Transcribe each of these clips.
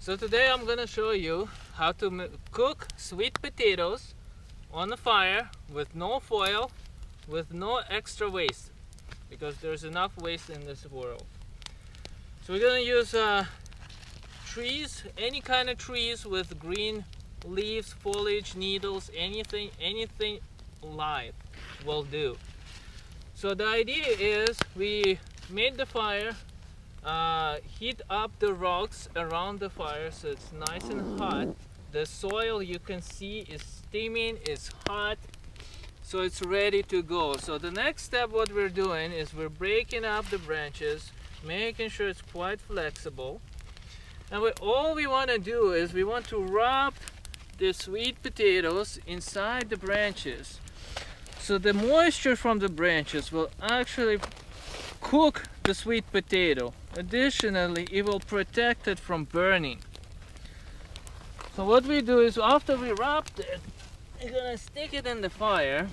So today I'm gonna show you how to cook sweet potatoes on the fire with no foil, with no extra waste, because there's enough waste in this world. So we're gonna use trees, any kind of trees with green leaves, foliage, needles, anything live will do. So the idea is we made the fire, heat up the rocks around the fire so it's nice and hot. The soil you can see is steaming, is hot, so it's ready to go. So the next step what we're doing is we're breaking up the branches, making sure it's quite flexible. And all we want to do is we want to wrap the sweet potatoes inside the branches. So the moisture from the branches will actually cook the sweet potato. Additionally, it will protect it from burning. So what we do is after we wrapped it, we're gonna stick it in the fire.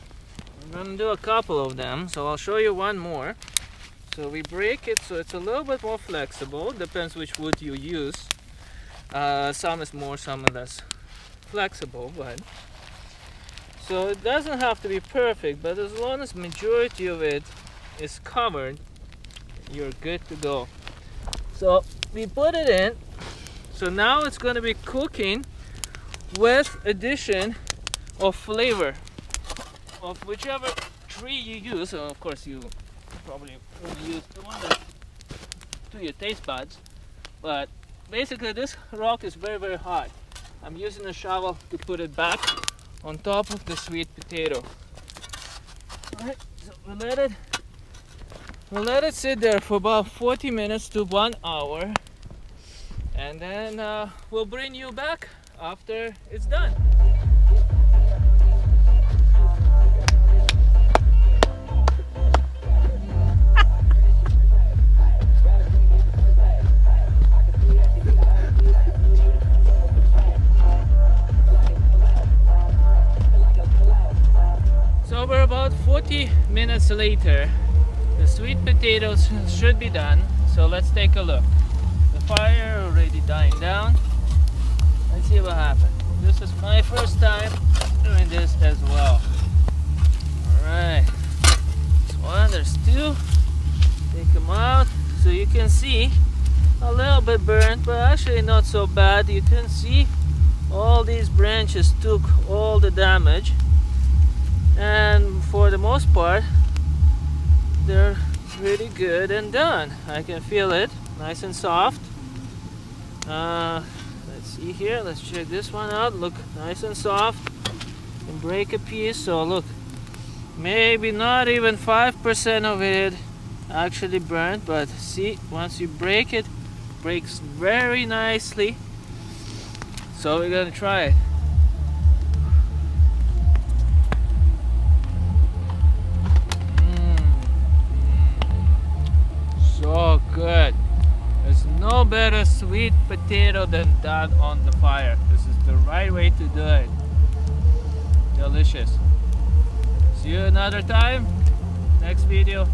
I'm gonna do a couple of them, so I'll show you one more. So we break it so it's a little bit more flexible, depends which wood you use. Some is more, some is less flexible, but so it doesn't have to be perfect, but as long as majority of it is covered, you're good to go. So we put it in. So now it's going to be cooking with addition of flavor of whichever tree you use. So of course you probably will use the one that to your taste buds, but basically this rock is very, very hot. I'm using a shovel to put it back on top of the sweet potato. Alright, so we'll let it sit there for about 40 minutes to 1 hour, and then we'll bring you back after it's done. So we're about 40 minutes later. The sweet potatoes should be done, so let's take a look. The fire already dying down. Let's see what happens. This is my first time doing this as well. Alright, there's one, there's two. Take them out so you can see a little bit burnt, but actually not so bad. You can see all these branches took all the damage, and for the most part they're pretty good and done. I can feel it, nice and soft. Let's see here, let's check this one out. Look, nice and soft. And break a piece, so look, maybe not even 5% of it actually burnt, but see, once you break it, breaks very nicely. So we're gonna try it. So good. There's no better sweet potato than that on the fire. This is the right way to do it. Delicious. See you another time. Next video.